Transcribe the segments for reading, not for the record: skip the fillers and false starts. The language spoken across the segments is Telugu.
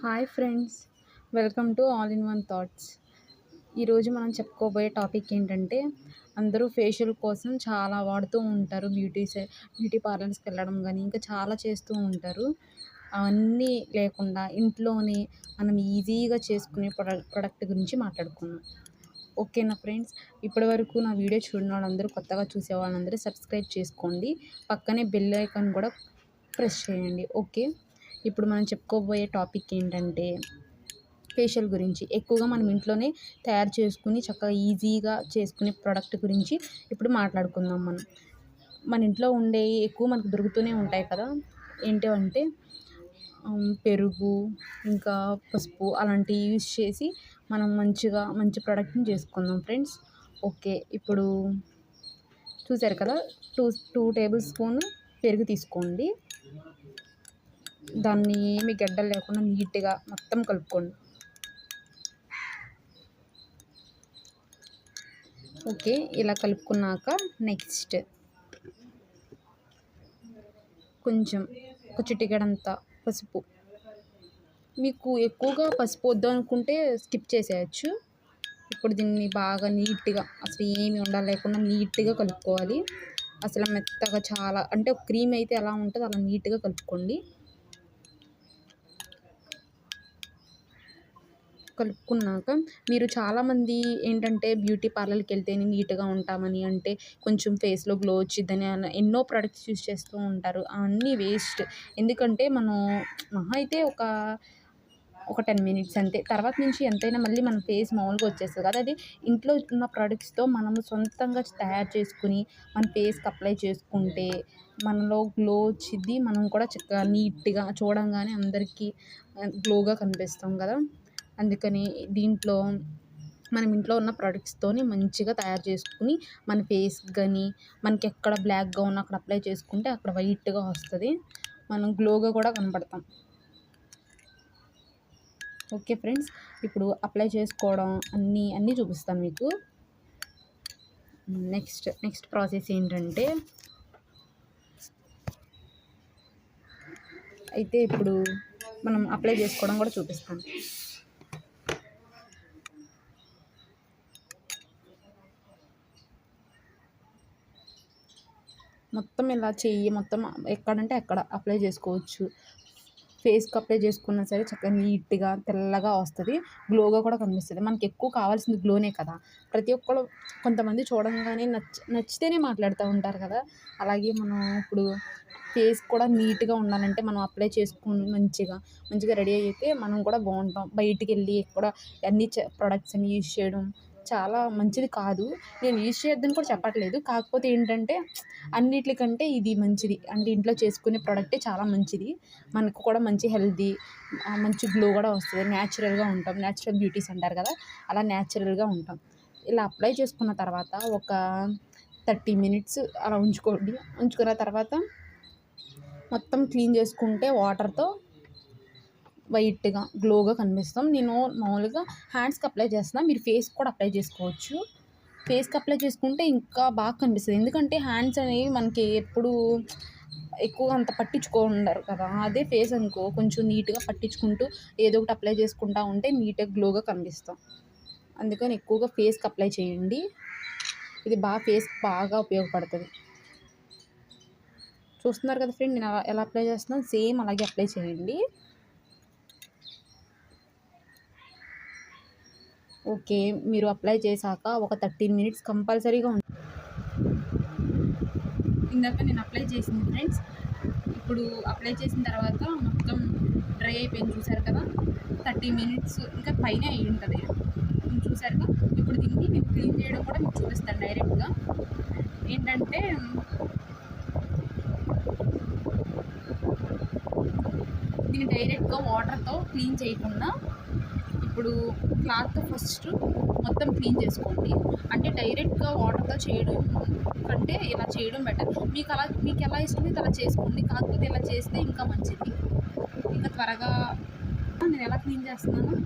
Hi friends, welcome to all in one thoughts. ఈరోజు మనం చెప్పుకోబోయే టాపిక్ ఏంటంటే, అందరూ ఫేషియల్ కోసం చాలా వాడుతూ ఉంటారు. బ్యూటీ పార్లర్స్కి వెళ్ళడం కానీ ఇంకా చాలా చేస్తూ ఉంటారు. అవన్నీ లేకుండా ఇంట్లోనే మనం ఈజీగా చేసుకునే ప్రొడక్ట్ గురించి మాట్లాడుకుందాం. ఓకేనా ఫ్రెండ్స్? ఇప్పటివరకు నా వీడియో చూడని వాళ్ళందరూ, కొత్తగా చూసే వాళ్ళందరూ సబ్స్క్రైబ్ చేసుకోండి. పక్కనే బెల్ ఐకాన్ కూడా ప్రెస్ చేయండి. ఓకే, ఇప్పుడు మనం చెప్పుకోబోయే టాపిక్ ఏంటంటే ఫేషియల్ గురించి. ఎక్కువగా మనం ఇంట్లోనే తయారు చేసుకుని చక్కగా ఈజీగా చేసుకునే ప్రోడక్ట్ గురించి ఇప్పుడు మాట్లాడుకుందాం. మన ఇంట్లో ఉండే ఎక్కువ మనకు దొరుకుతూనే ఉంటాయి కదా. ఏంటంటే పెరుగు, ఇంకా పసుపు అలాంటివి యూజ్ చేసి మనం మంచి ప్రోడక్ట్ని చేసుకుందాం ఫ్రెండ్స్. ఓకే, ఇప్పుడు చూసారు కదా, టూ టేబుల్ స్పూన్ పెరుగు తీసుకోండి. దాన్ని ఏమి గడ్డలు లేకుండా నీట్గా మొత్తం కలుపుకోండి. ఓకే, ఇలా కలుపుకున్నాక నెక్స్ట్ కొంచెం ఒక చిటికెడంత పసుపు. మీకు ఎక్కువగా పసుపు వద్దు అనుకుంటే స్కిప్ చేసేయచ్చు. ఇప్పుడు దీన్ని బాగా నీట్గా, అసలు ఏమి ఉండలేకుండా నీట్గా కలుపుకోవాలి. అసలు మెత్తగా చాలా అంటే క్రీమ్ అయితే ఎలా ఉంటుందో అలా నీట్గా కలుపుకోండి. కలుపుకున్నాక మీరు చాలామంది ఏంటంటే బ్యూటీ పార్లర్కి వెళ్తేనే నీట్గా ఉంటామని, అంటే కొంచెం ఫేస్లో గ్లో వచ్చిద్దని ఎన్నో ప్రొడక్ట్స్ యూస్ చేస్తూ ఉంటారు. అవన్నీ వేస్ట్. ఎందుకంటే మనం మహా అయితే ఒక 10 మినిట్స్ అంతే. తర్వాత నుంచి ఎంతైనా మళ్ళీ మన ఫేస్ మామూలుగా వచ్చేస్తుంది కదా. అది ఇంట్లో ఉన్న ప్రొడక్ట్స్తో మనము సొంతంగా తయారు చేసుకుని మన ఫేస్కి అప్లై చేసుకుంటే మనలో గ్లో వచ్చిద్ది. మనం కూడా చక్కగా నీట్గా చూడంగానే అందరికీ గ్లోగా కనిపిస్తాం కదా. అందుకని దీంట్లో మనం ఇంట్లో ఉన్న ప్రొడక్ట్స్తోని మంచిగా తయారు చేసుకుని మన ఫేస్కి కానీ మనకి ఎక్కడ బ్లాక్గా ఉన్న అక్కడ అప్లై చేసుకుంటే అక్కడ వైట్గా వస్తుంది. మనం గ్లోగా కూడా కనపడతాం. ఓకే ఫ్రెండ్స్, ఇప్పుడు అప్లై చేసుకోవడం అన్నీ చూపిస్తాను మీకు. నెక్స్ట్ ప్రాసెస్ ఏంటంటే, అయితే ఇప్పుడు మనం అప్లై చేసుకోవడం కూడా చూపిస్తాను. మొత్తం ఇలా చెయ్యి మొత్తం ఎక్కడంటే అక్కడ అప్లై చేసుకోవచ్చు. ఫేస్కి అప్లై చేసుకున్నా సరే చక్కగా నీట్గా తెల్లగా వస్తుంది, గ్లోగా కూడా కనిపిస్తుంది. మనకి ఎక్కువ కావాల్సింది గ్లోనే కదా. ప్రతి ఒక్కరు కొంతమంది చూడంగానే నచ్చితేనే మాట్లాడుతూ ఉంటారు కదా. అలాగే మనం ఇప్పుడు ఫేస్ కూడా నీట్గా ఉండాలంటే మనం అప్లై చేసుకుని మంచిగా రెడీ అయితే మనం కూడా బాగుంటాం. బయటికి వెళ్ళి ఎక్కడ అన్ని ప్రొడక్ట్స్ అన్ని యూజ్ చేయడం చాలా మంచిది కాదు. నేను యూజ్ చేయొద్దని కూడా చెప్పట్లేదు. కాకపోతే ఏంటంటే అన్నిటికంటే ఇది మంచిది. అంటే ఇంట్లో చేసుకునే ప్రోడక్టే చాలా మంచిది. మనకు కూడా మంచి హెల్తీ, మంచి గ్లో కూడా వస్తుంది. న్యాచురల్గా ఉంటాం. న్యాచురల్ బ్యూటీస్ అంటారు కదా, అలా న్యాచురల్గా ఉంటాం. ఇలా అప్లై చేసుకున్న తర్వాత ఒక 30 మినిట్స్ అలా ఉంచుకోండి. ఉంచుకున్న తర్వాత మొత్తం క్లీన్ చేసుకుంటే వాటర్తో వైట్గా గ్లోగా కనిపిస్తాం. నేను మామూలుగా హ్యాండ్స్కి అప్లై చేస్తున్నాను, మీరు ఫేస్కి కూడా అప్లై చేసుకోవచ్చు. ఫేస్కి అప్లై చేసుకుంటే ఇంకా బాగా కనిపిస్తుంది. ఎందుకంటే హ్యాండ్స్ అనేవి మనకి ఎప్పుడు ఎక్కువగా అంత పట్టించుకోండరు కదా. అదే ఫేస్ అనుకో కొంచెం నీట్గా పట్టించుకుంటూ ఏదో ఒకటి అప్లై చేసుకుంటూ ఉంటే నీట్గా గ్లోగా కనిపిస్తాం. అందుకని ఎక్కువగా ఫేస్కి అప్లై చేయండి. ఇది ఫేస్కి బాగా ఉపయోగపడుతుంది. చూస్తున్నారు కదా ఫ్రెండ్, నేను ఎలా అప్లై చేస్తున్నాను, సేమ్ అలాగే అప్లై చేయండి. ఓకే, మీరు అప్లై చేశాక ఒక 13 మినిట్స్ కంపల్సరీగా ఇందాక నేను అప్లై చేసింది ఫ్రెండ్స్. ఇప్పుడు అప్లై చేసిన తర్వాత మొత్తం డ్రై అయిపోయింది, చూసారు కదా. 30 మినిట్స్ ఇంకా పైన అయి ఉంటుంది, చూసారు కదా. ఇప్పుడు దీన్ని నేను క్లీన్ చేయడం కూడా మీకు చూపిస్తాను డైరెక్ట్గా. ఏంటంటే దీన్ని డైరెక్ట్గా వాటర్తో క్లీన్ చేయకుండా ఇప్పుడు క్లాత్తో ఫస్ట్ మొత్తం క్లీన్ చేసుకోండి. అంటే డైరెక్ట్గా వాటర్తో చేయడం కంటే ఇలా చేయడం బెటర్. మీకు ఎలా ఇష్టమైతే అలా చేసుకోండి. కాకపోతే ఇలా చేస్తే ఇంకా మంచిది, ఇంకా త్వరగా. నేను ఎలా క్లీన్ చేస్తున్నానో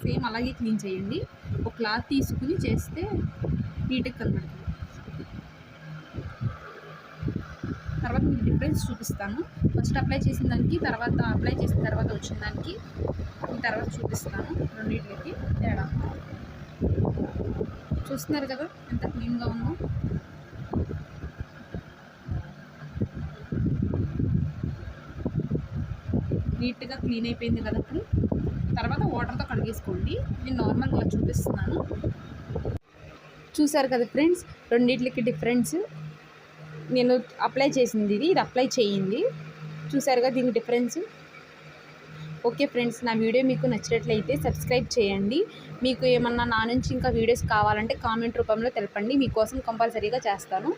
సేమ్ అలాగే క్లీన్ చేయండి. ఒక క్లాత్ తీసుకుని చేస్తే నీట్గా కనబడుతుంది. తర్వాత మీకు డిఫరెన్స్ చూపిస్తాను. ఫస్ట్ అప్లై చేసిన దానికి తర్వాత అప్లై చేసిన తర్వాత వచ్చిన దానికి తర్వాత చూపిస్తాను రెండింటికి తేడా. చూస్తున్నారు కదా ఎంత క్లీన్గా ఉందో. నీట్గా క్లీన్ అయిపోయింది కదా. ఇప్పుడు తర్వాత వాటర్తో కడిగేసుకోండి. నేను నార్మల్గా చూపిస్తున్నాను. చూసారు కదా ఫ్రెండ్స్, రెండింటికి డిఫరెన్స్. నేను అప్లై చేసింది ఇది అప్లై చేయింది. చూసారుగా దీని డిఫరెన్స్. ఓకే ఫ్రెండ్స్, నా వీడియో మీకు నచ్చినట్లయితే సబ్స్క్రైబ్ చేయండి. మీకు ఏమన్నా నా నుంచి ఇంకా వీడియోస్ కావాలంటే కామెంట్ రూపంలో తెలపండి. మీకోసం కంపల్సరీగా చేస్తాను.